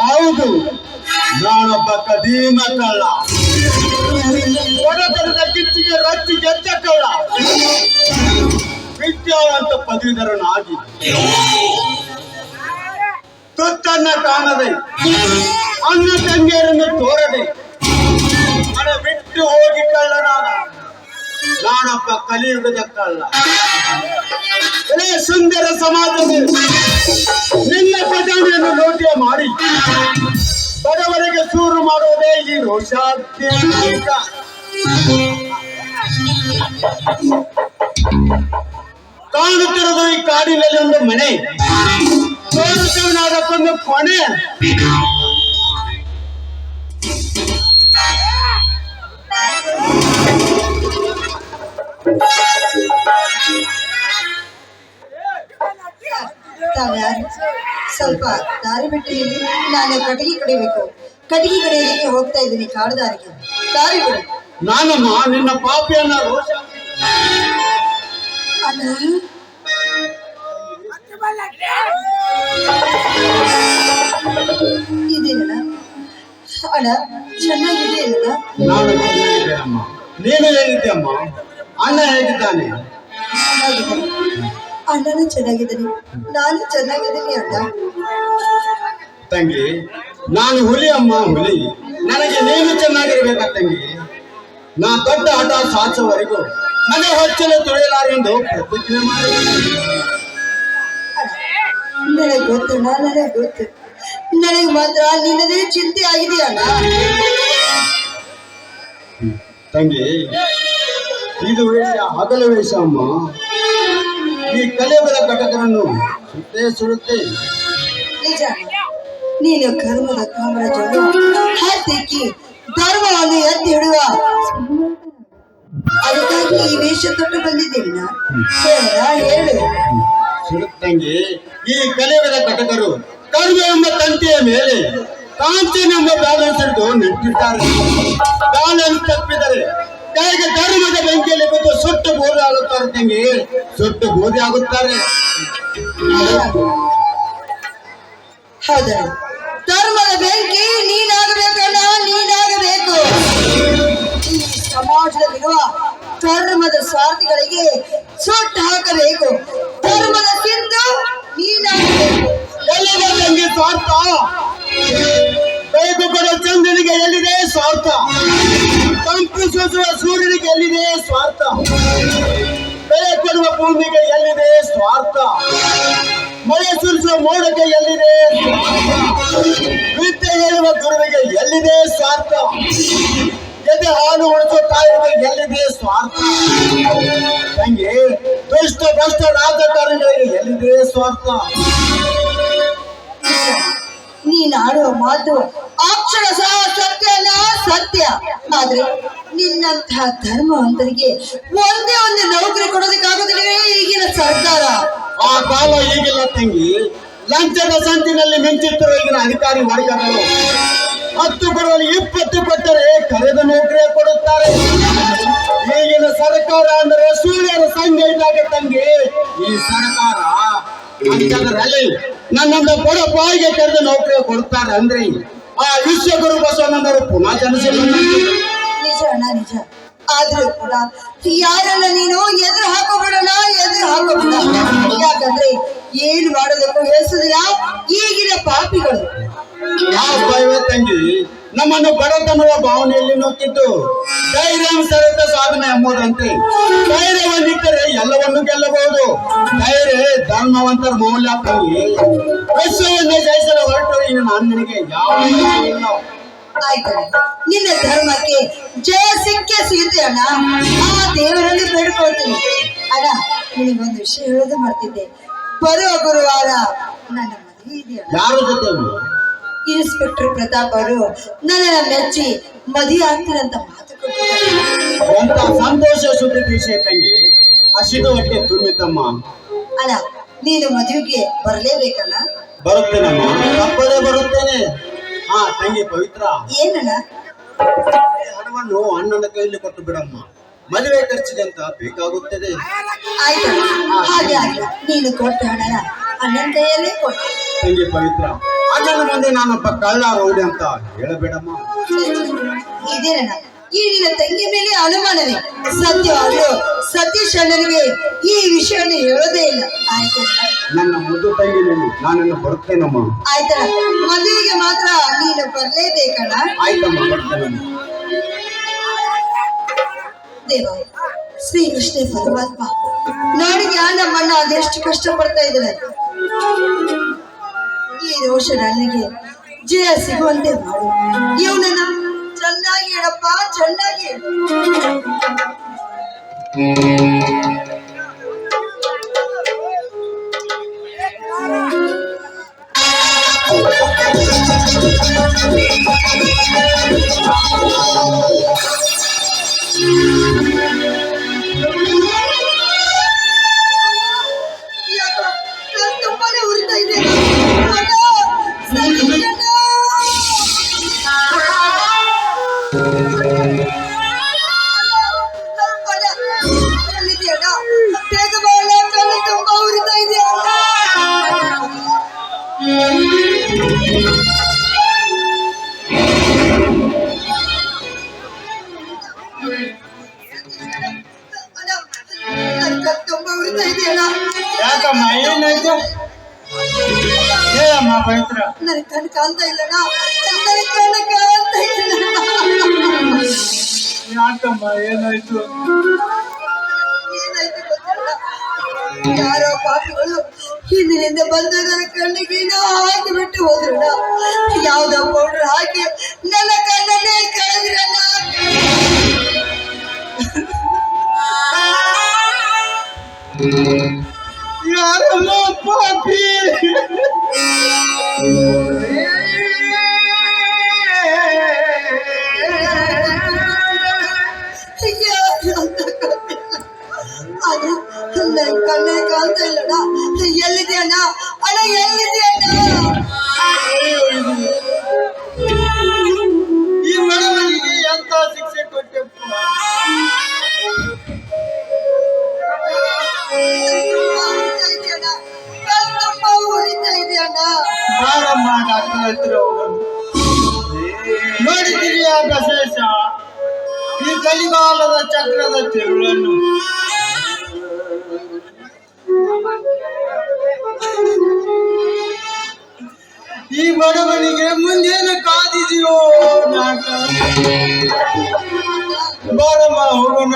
ಹೌದು, ನಾನೊಬ್ಬ ಕದೀಮ ಕಳ್ಳ, ಒಡತನದ ಕಿಚ್ಚಿಗೆ ರಚ್ಚಿ ಗೆದ್ದ ಕಳ್ಳ, ವಿದ್ಯಾವಂತ ಪದವೀಧರನಾಗಿ ತುತ್ತನ್ನ ಕಾಣದೆ ಅನ್ನ ತಂಗಿಯರನ್ನು ತೋರದೆ ಹಣ ಬಿಟ್ಟು ಹೋಗಿ ಕಳ್ಳನಾದ ನಾನೊಬ್ಬ ಕಲಿಯುಗದ ಕಳ್ಳ. ಸುಂದರ ಸಮಾಜದಲ್ಲಿ ನಿನ್ನ ಖಜಾನೆಯನ್ನು ಲೋಟ್ಯ ಮಾಡಿ ಬಡವರಿಗೆ ಸೂರು ಮಾಡುವುದೇ ಈ ರೋಷಾತ್ಮಕ. ಕಾಣುತ್ತಿರುವುದು ಈ ಕಾಡಿನಲ್ಲಿ ಒಂದು ಮನೆ, ತೋರುತ್ತವನಾದಕ್ಕೊಂದು ಕೊನೆ. ಸ್ವಲ್ಪ ದಾರಿ ಬಿಟ್ಟು ಇಲ್ಲಿ ನಾನು ಕಟಗಿ ಕಡಿಬೇಕು. ಕಟಗಿ ಕಡೆಯಲಿಕ್ಕೆ ಹೋಗ್ತಾ ಇದ್ದೀನಿ, ಕಾಡುದಾರಿಗೆ ದಾರಿ ಬಿಡು. ನಾನಮ್ಮ ನಿನ್ನ ಪಾಪಿಯನ್ನ ರೋಷ ಅಣ್ಣ, ಇದೇನಣ್ಣ? ಅಣ್ಣ ಚೆನ್ನಾಗಿದೆಯಲ್ಲ? ನಾನು ಚೆನ್ನಾಗಿದ್ದೆ ಅಮ್ಮ, ನೀನು ಹೇಗಿದ್ದೆ ಅಮ್ಮ? ಅಣ್ಣ ಹೇಗಿದ್ದಾನೆ? ಚೆನ್ನಾಗಿದ್ದಾನೆ, ಅಣ್ಣನೂ ಚೆನ್ನಾಗಿದ್ದಾನೆ, ನಾನು ಚೆನ್ನಾಗಿದ್ದೀನಿ ಅಣ್ಣ. ತಂಗಿ, ನಾನು ಹುಲಿ ಅಮ್ಮ, ಹುಲಿ. ನನಗೆ ನೀನು ಚೆನ್ನಾಗಿರ್ಬೇಕ ತಂಗಿ. ನಾ ದೊಡ್ಡ ಹಠ ಸಾಧಿಸುವವರೆಗೂ ಮನೆ ಹೊಚ್ಚಲು ತೊಳೆಯಲಾರೆಂದು ಪ್ರತಿಜ್ಞೆ ಮಾಡಿ. ನನಗೆ ಗೊತ್ತು, ನನಗೆ ಗೊತ್ತು, ನನಗೆ ಮಾತ್ರ ನಿನ್ನದೇ ಚಿಂತೆ ಆಗಿದೆಯಲ್ಲ ತಂಗಿ. ಇದು ವೇಷ, ಹಗಲು ವೇಷ ಅಮ್ಮ. ಈ ಕಲಿಯುಗದ ಘಟಕರನ್ನು ಸುತ್ತೇ ಸುಡುತ್ತೆ. ನಿಜ, ನೀನು ಕರ್ಮದ ಕಾಮರಾಜನ್ನು ಹತ್ತಿಕ್ಕಿ ಧರ್ಮವನ್ನು ಎತ್ತಿ ಹಿಡುವ, ಅದಕ್ಕಾಗಿ ಈ ವೇಷ ತೊಟ್ಟು ಬಂದಿದ್ದೀನಿ. ಹೇಳು ಸುಡುತ್ತಂಗಿ. ಈ ಕಲಿಯುಗದ ಘಟಕರು ಕರ್ಮ ಎಂಬ ತಂತಿಯ ಮೇಲೆ ಕಾಂಚನ ಎಂಬ ಬ್ಯಾಲೆನ್ಸ್ ಹಿಡಿದು ನಿಂತಿದ್ದಾರೆ. ಬ್ಯಾಲೆನ್ಸ್ ತಪ್ಪಿದರೆ ಕೈಗೆ ಧರ್ಮದ ಬೆಂಕಿಯಲ್ಲಿ ಬಿದ್ದು ಸುಟ್ಟು ಗೋಧಿ ಆಗುತ್ತಾರೆ ತಂಗಿ, ಸುಟ್ಟು ಗೋಧಿ ಆಗುತ್ತಾರೆ. ಹೌದ, ಧರ್ಮದ ಬೆಂಕಿ ನೀನಾಗಬೇಕಣ್ಣ, ನೀನಾಗಬೇಕು. ಈ ಸಮಾಜದಲ್ಲಿರುವ ಧರ್ಮದ ಸ್ವಾರ್ಥಿಗಳಿಗೆ ಸುಟ್ಟು ಹಾಕಬೇಕು. ಧರ್ಮದ ಸಿಂಧು ನೀನಾಗಬೇಕು. ಎಲ್ಲಿದೆ ತಂಗಿ ಸ್ವಾರ್ಥ? ಬೆಳಕು ಕೊಡುವ ಚಂದ್ರನಿಗೆ ಎಲ್ಲಿದೆ ಸ್ವಾರ್ಥ? ತಂಪು ಸೂಸುವ ಸೂರ್ಯನಿಗೆ ಎಲ್ಲಿದೆ ಸ್ವಾರ್ಥ? ಬೆಳೆ ಕೊಡುವ ಭೂಮಿಗೆ ಎಲ್ಲಿದೆ ಸ್ವಾರ್ಥ? ಮಳೆ ಸುರಿಸುವ ಮೋಡಕ್ಕೆ ಎಲ್ಲಿದೆ ಸ್ವಾರ್ಥ? ವಿದ್ಯೆ ಹೇಳುವ ಗುರುವಿಗೆ ಎಲ್ಲಿದೆ ಸ್ವಾರ್ಥ? ಎದೆ ಹಾಲು ಉಳಿಸುವ ತಾಯಿಗೆ ಎಲ್ಲಿದೆ ಸ್ವಾರ್ಥ? ತಂಗಿ, ದುಷ್ಟ ಭ್ರಷ್ಟ ರಾಜಕಾರಣಿಗಳಿಗೆ ಎಲ್ಲಿದೆ ಸ್ವಾರ್ಥ? ನೀನಾಡುವ ಮಾತು ಅಕ್ಷರ ಸಹ ಸತ್ಯನ ಸತ್ಯ. ಆದ್ರೆ ನಿನ್ನಂತಹ ಧರ್ಮವಂತರಿಗೆ ಒಂದೇ ಒಂದು ನೌಕರಿ ಕೊಡೋದಕ್ಕಾಗೋದಿಲ್ಲವೇ ಈಗಿನ ಸರ್ಕಾರ? ಆ ಕಾಲ ಈಗಿಲ್ಲ ತಂಗಿ. ಲಂಚದ ಸಂಚಿನಲ್ಲಿ ಮಿಂಚುತ್ತಿರುವ ಈಗಿನ ಅಧಿಕಾರಿ ವರ್ಗಗಳು 10 ಕೊಡುವಲ್ಲಿ 20 ಕೊಟ್ಟರೆ ಕರೆದ ನೌಕರಿಯ ಕೊಡುತ್ತಾರೆ. ಈಗಿನ ಸರ್ಕಾರ ಅಂದ್ರೆ ಸೂರ್ಯರ ಸಂಘ ಇದ್ದಾಗ ತಂಗಿ. ಈ ಸರ್ಕಾರ ಅಂಥದ್ರಲ್ಲಿ ನನ್ನೊಂದು ಬಡ ಬಾಯಿಗೆ ಕರೆದು ನೌಕರಿ ಕೊಡ್ತಾರೆ ಅಂದ್ರೆ ಆ ವಿಶ್ವಗುರು ಬಸವಣ್ಣನವರು ಪುನಃ ಜನಿಸಿಲ್ಲ. ನಿಜ ಅಣ್ಣ, ನಿಜ. ಆದ್ರೂ ಕೂಡ ಯಾರನ್ನ ನೀನು ಎದುರು ಹಾಕೋಬಿಡೋಣ, ಎದುರು ಹಾಕೋಬಿಡ. ಯಾವುದಕ್ಕೂ ಹೆಸರಿಲ್ಲ ಈಗಿನ ಪಾಪಿಗಳು. ಯಾವ ಭಯವೇ ತಂಗಿ ನಮ್ಮನ್ನು ಬಡತನದ ಭಾವನೆಯಲ್ಲಿ ನೋಕಿದ್ದು ಧೈರ್ಯ ಸರತ ಸಾಧನೆ ಎಂಬುದಂತೆ. ಧೈರ್ಯವನ್ನಿಟ್ಟರೆ ಎಲ್ಲವನ್ನು ಗೆಲ್ಲಬಹುದು. ಧೈರ್ಯ ಧರ್ಮವಂತರ ಮೌಲ್ಯ ತಂಗಿ. ವಿಶ್ವವನ್ನೇ ಜಯಿಸಲು ಹೊರಟರು ಇನ್ನು ನಾನು ನಿನಗೆ ಯಾವ ಇಲ್ಲ. ಆಯ್ತು, ನಿನ್ನ ಧರ್ಮಕ್ಕೆ ಜಯ ಸಿಗುತ್ತೆ ಅಣ್ಣ. ಆ ದೇವರಲ್ಲಿ ಬೇಡ್ಕೊಳ್ತೀನಿ ಅಣ್ಣ. ನಿನಗೊಂದು ವಿಷಯ ಹೇಳೋದು ಮಾಡ್ತಿದ್ದೆ. ಬರುವ ಗುರುವಾರ ನನ್ನ ಮದುವೆ ಇದೆಯಾ? ಯಾರ ಜೊತೆ? ಇನ್ಸ್ಪೆಕ್ಟರ್ ಪ್ರತಾಪ್ ಅವರು ನನ್ನನ್ನ ಮೆಚ್ಚಿ ಮದುವೆ ಆಗ್ತೀರಂತ ಮಾತು ಕೊಟ್ಟಿದ್ದಾರೆ. ಎಂತ ಸಂತೋಷ ಸುದ್ದಿ ವಿಷಯ ತಂಗಿ. ಹಸಿದು ಹೊಟ್ಟೆ ತುಂಬಿತಮ್ಮ. ಅಣ್ಣ, ನೀನು ಮದುವೆಗೆ ಬರಲೇಬೇಕಣ್ಣ. ಬರುತ್ತೇನಮ್ಮ, ತಪ್ಪದೇ ಬರುತ್ತೇನೆ. ಹಾ ತಂಗಿ ಪವಿತ್ರ, ಏನಣ್ಣ? ಹಣವನ್ನು ಅಣ್ಣನ ಕೈಯಲ್ಲಿ ಕೊಟ್ಟು ಬಿಡಮ್ಮ. ಮದುವೆ ಖರ್ಚಿಗೆ ಅಂತ ಬೇಕಾಗುತ್ತದೆ. ಆಯ್ತು, ಹಾಗೆ ಆಗ್ಲಿ. ನೀನು ಕೊಟ್ಟ ಹಣನ ಅಣ್ಣನ ಕೈಯಲ್ಲೇ ಕೊಟ್ಟು. ತಂಗಿ ಪವಿತ್ರ, ಅಣ್ಣನ ಮುಂದೆ ನಾನೊಬ್ಬ ಕಳ್ಳ ರೌಡಿ ಅಂತ ಹೇಳಬೇಡಮ್ಮ. ಇದೇನಣ್ಣ, ಈ ನಿನ್ನ ತಂಗಿ ಮೇಲೆ ಅನುಮಾನವೇ? ಸತ್ಯವಾಗ್ಲೂ ಸತೀಶ್ ಅಣ್ಣನಿಗೆ ಈ ವಿಷಯವನ್ನು ಹೇಳೋದೇ ಇಲ್ಲ. ಆಯ್ತು ನನ್ನ ಮುದ್ದು ತಂಗಿ ನಾನನ್ನು ಬರುತ್ತೇನಮ್ಮ. ಆಯ್ತಣ್ಣ, ಮದುವೆಗೆ ಮಾತ್ರ ನೀನು ಬರ್ಲೇಬೇಕಣ್ಣ. ಆಯ್ತಮ್ಮ, ಬರ್ತೇನಮ್ಮ. ದೇವ ಶ್ರೀ ಕೃಷ್ಣ ಪರಮಾತ್ಮ ನಾಡಿಗೆ ನಮ್ಮಣ್ಣ ಅದೆಷ್ಟು ಕಷ್ಟ ಪಡ್ತಾ ಇದ್ದಾನೆ. ಈ ರೋಷ ನನಗೆ ಜಯ ಸಿಗುವಂತೆ ಮಾಡು. ಇವನನ್ನ ಚೆನ್ನಾಗಿ ಹೇಳಪ್ಪ, ಚೆನ್ನಾಗಿ ತುಂಬಾನೇ ಉರಿತಾ ಇದೆ. ಬೇಗ ಬಾಳ, ಕಣ್ಣು ತುಂಬಾ ಉರಿತಾ ಇದೆ. ತುಂಬಾ ಉರಿತಾ ಇದೆಯಲ್ಲ. ಯಾಕಮ್ಮ, ಏನಾಯ್ತು? ಹೇಳಮ್ಮ ಪವಿತ್ರ. ನನ್ನ ಕಣ್ಣು ಕಾಣ್ತಾ ಇಲ್ಲಣ್ಣ, ನನ್ನ ಕಣ್ಣು ಕಾಣ್ತಾ ಇಲ್ಲ. ಯಾಕಮ್ಮ, ಏನಾಯ್ತು? ಏನಾಯ್ತು ಗೊತ್ತಿಲ್ಲ. ಯಾರೋ ಪಾಪಿಗಳು ಹಿಂದಿನಿಂದ ಬಂದ ನನ್ನ ಕಣ್ಣಿಗೆ ಹಾಕಿ ಬಿಟ್ಟು ಹೋದ್ರಣ್ಣ. ಯಾವ್ದೋ ಪೌಡರ್ ಹಾಕಿ ನನ್ನ ಕಣ್ಣನ್ನೇ ಕಳೆದ್ರಣ್ಣ. ಯಾರಮ್ಮ ಪಾಪಿ? ಅದು ನನ್ನ ಕಣ್ಣೇ ಕಾಣ್ತಾ ಇಲ್ಲಣ್ಣ. ಎಲ್ಲಿದೆ ಅಣ್ಣ? ಅಣ್ಣ ಎಲ್ಲಿದೆ ಅಣ್ಣ? ಈ ಬಡವನಿಗೆ ಎಂತ ಶಿಕ್ಷೆ ಕೊಟ್ಟಪ್ಪ? ಬಾರಮ್ಮ, ಡಾಕ್ಟರ್ ಹತ್ರ ಹೋಗೋಣ. ನೋಡಿದ್ದೀರಿ ಆ ಬಸವೇಶ, ಈ ಕಲಿಗಾಲದ ಚಕ್ರದ ತಿರುಳನ್ನು. ಈ ಬಡವನಿಗೆ ಮುಂದೇನು ಕಾದಿದೆಯೋ ನಾಟ. ಬಾರಮ್ಮ, ಹೋಗೋಣ.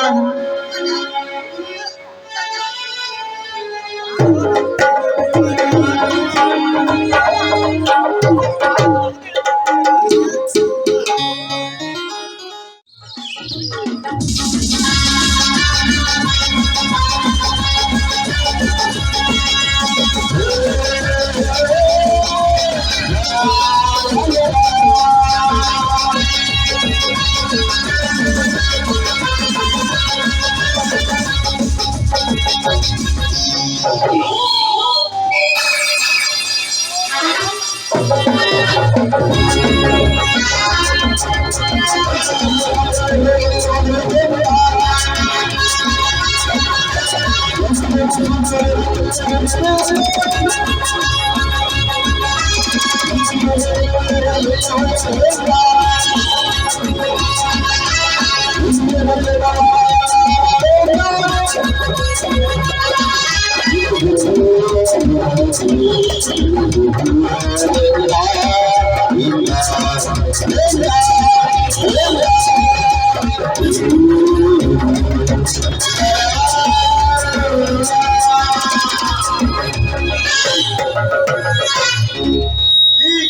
ಈ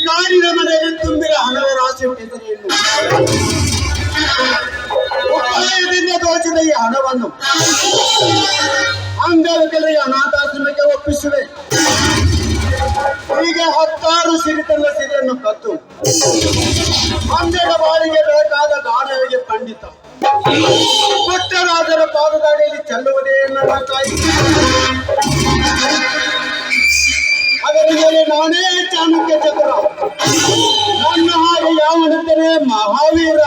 ಕಾಡಿನ ಮನೆಯಲ್ಲಿ ತುಂಬಿರ ಹಣದ ರಾಶಿ ಹುಟ್ಟಿದರೆ ಉಪಾಯದಿಂದ ದೋಚಿದ ಈ ಹಣವನ್ನು ಅಂಗವಿಕಲರಿಗೆ ಅನಾಥಾಶ್ರಮಕ್ಕೆ ಒಪ್ಪಿಸುವೆ. ಈಗ 10 ಸಿರಿತಲ್ಲ ಸಿರಿಯನ್ನು ಕದ್ದು ಮಂದಿರ ಬಾಳಿಗೆ ಬೇಕಾದ ದಾನವಿಗೆ ಪಂಡಿತ ಪುಟ್ಟರಾಜರ ಪಾದದಾಡಿಯಲ್ಲಿ ಚೆಲ್ಲುವುದೇ ನನ್ನ ತಾಯಿ. ಅದರ ಮೇಲೆ ನಾನೇ ಚಾಣಕ್ಯ ಚಕ್ರ, ನನ್ನ ಹಾಗೆ ಯಾವನಿದ್ದರೆ ಮಹಾವೀರ.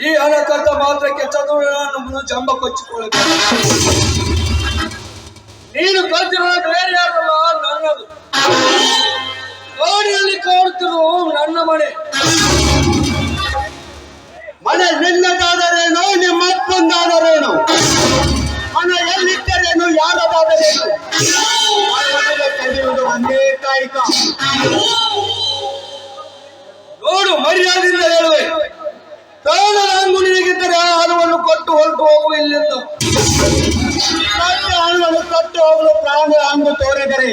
ಈ ಹಣ ಕದ್ದ ಮಾತ್ರಕ್ಕೆ ಚದುರನನ್ನು ಜಂಬ ಕೊಚ್ಚಿಕೊಳ್ಳಬೇಕು. ನೀನು ಕದ್ದಿರೋ ಬೇರೆ ಯಾರಲ್ಲ, ನನ್ನದು. ಕೋಡಿಯಲ್ಲಿ ಕಾಡುತ್ತಿರೋ ನನ್ನ ಮನೆ. ಮನೆ ನಿನ್ನದಾದರೇನು, ನಿಮ್ಮ ಅಪ್ಪಂದಾದರೇನು, ಹಣ ಎಲ್ಲಿದ್ದರೇನು, ಯಾರದಾದರೇನು, ಕಲಿಯುವುದು ಒಂದೇ ಕಾಯಕ. ನೋಡು, ಮರ್ಯಾದೆಯಿಂದ ಹೇಳುವೆ. ತಾನು ಹಂಗು ನಿನಗಿದ್ದರೆ ಆ ಹಣವನ್ನು ಕೊಟ್ಟು ಹೊರಟು ಹೋಗುವ ಇಲ್ಲಿಂದ. ಹಣವನ್ನು ಕೊಟ್ಟು ಹೋಗಲು ಪ್ರಾಣ ಹಂಗು ತೋರಿದರೆ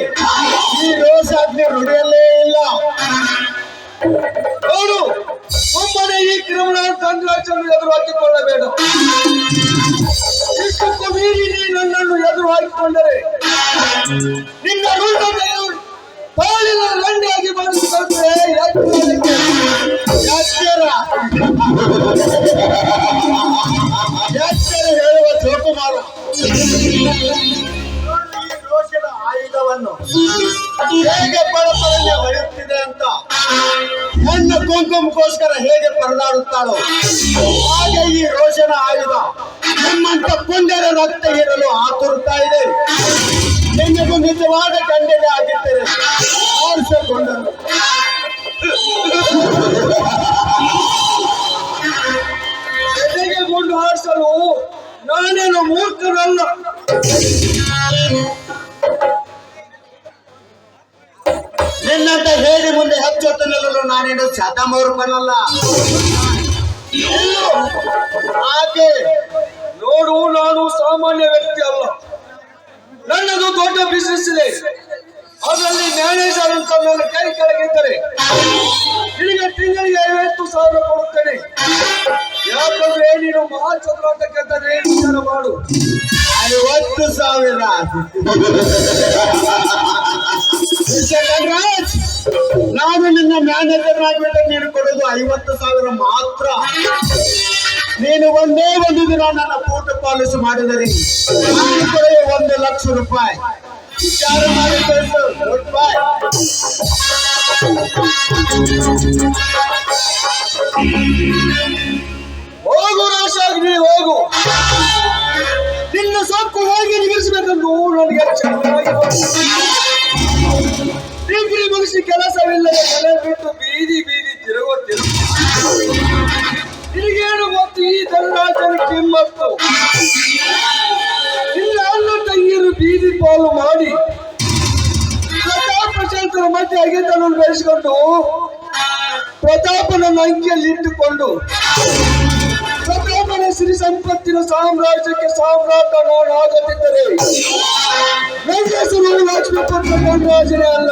ಈ ರೋಷಾಗ್ನಿ ರೂಢಿಯಲ್ಲೇ ಇಲ್ಲ. ನೋಡು, ಒಮ್ಮನೆ ಈ ಕ್ರಿಮಿನಲ್ ತಂತ್ರಾಚರಣೆ ಎದುರು ಹಾಕಿಕೊಳ್ಳಬೇಡ. ಇಷ್ಟಕ್ಕೂ ಮೀರಿ ನೀ ನನ್ನನ್ನು ಎದುರು ಹಾಕಿಕೊಂಡರೆ ನಿನ್ನ ರೂಢತೆಯು ಪಾಲಿನ ಲಂಡಿಯಾಗಿ ಮಾಡಿಸಿಕೊಂಡ್ರೆ ಎಚ್ಚರ ಹೇಳುವ ಜೋಕುಮಾರ. ಈ ರೋಷದ ಆಯುಧವನ್ನು ಹೇಗೆ ಪರಪರನೆ ಹೊಡೆಯುತ್ತಿದೆ ಅಂತ ನನ್ನ ಕುಂಕುಮಕ್ಕೋಸ್ಕರ ಹೇಗೆ ಪರದಾಡುತ್ತಾಳೋ ಹಾಗೆ ಈ ರೋಷನ ಆಯುಧ ನಿಮ್ಮಂತ ಪುಂಡರ ರಕ್ತ ಹೀರಲು ಆತುರ್ತಾ ಇದೆ. ನಿನ್ನಗೂ ನಿಜವಾದ ಗಂಡನೆ ಆಗಿದ್ದರೆ ಆರಿಸಿಕೊಂಡರು. ಎದೆಗೆ ಗುಂಡು ಹಾರಿಸಲು ನಾನೇನು ಮೂರ್ಖನಲ್ಲ. ನಿನ್ನಂತ ಹೇಳಿ ಮುಂದೆ ಹೆಚ್ಚೊತ್ತು ನಿಲ್ಲಲು ನಾನೇನು ಶತಮೂರ್ಖನಲ್ಲ. ಆಕೆ ನೋಡು, ನಾನು ಸಾಮಾನ್ಯ ವ್ಯಕ್ತಿ ಅಲ್ಲ. ನನ್ನದು ದೊಡ್ಡ ಬಿಸಿನೆಸ್ ಇದೆ. ಅದರಲ್ಲಿ ಮ್ಯಾನೇಜರ್ ಅಂತ ನನ್ನ ಕೈ ಕೆಳಗಿದ್ದರೆ ನಿನಗೆ ತಿಂಗಳಿಗೆ 50,000 ಕೊಡುತ್ತೇನೆ. ಯಾಕಂದ್ರೆ ನೀನು ಮಹಾಚಂದ್ರ ಗೆದ್ದರೆ ವಿಚಾರ ಮಾಡು. 50,000. ನಾನು ನಿನ್ನ ಮ್ಯಾನೇಜರ್ ಆಗಿಬಿಟ್ಟು ನೀನು ಕೊಡೋದು 50,000 ಮಾತ್ರ. ನೀನು ಒಂದೇ ಒಂದು ದಿನ ನನ್ನ ಫೋಟೋ ಪಾಲಿಸಿ ಮಾಡಿದರೆ ನಾನು ಕೊಡುವ 1,00,000 ರೂಪಾಯಿ. ವಿಚಾರ ಮಾಡಿ ಕಳಿಸು. Good bye. ಹೋಗು ರಾಶಾಗ್ನಿ, ಹೋಗು. ನಿನ್ನ ಸೊಕ್ಕು ಹೇಗೆ ನಿಲ್ಲಿಸಬೇಕೆಂದು ನನಗೆ ಡಿಗ್ರಿ ಮುಗಿಸಿ ಕೆಲಸವಿಲ್ಲದೆ ಮನೆ ಬಿಟ್ಟು ಬೀದಿ ಬೀದಿ ತಿರುಗುತ್ತಿರು. ನಿನಗೇನು ಗೊತ್ತು ಈ ಧನರಾಜನ ಕಿಮ್ಮತ್ತು? ನಿನ್ನ ಅಣ್ಣ ತಂಗಿಯರು ಬೀದಿ ಪಾಲು ಮಾಡಿ ಪ್ರತಾಪಚಂದ್ರ ಮಧ್ಯೆ ಅಗೆತನನ್ನು ಬೆಳೆಸಿಕೊಂಡು ಪ್ರತಾಪನ ಅಂಕಿಯಲ್ಲಿ ಇಟ್ಟುಕೊಂಡು ಪ್ರತಾಪನ ಸಿರಿ ಸಂಪತ್ತಿನ ಸಾಮ್ರಾಜ್ಯಕ್ಕೆ ಸಾಮ್ರಾಟ ನಾನು ಆಗದಿದ್ದರೆ ನನ್ನ ಹೆಸರು ಲಕ್ಷ್ಮೀಪುತ್ರ ಧನರಾಜನೇ ಅಲ್ಲ.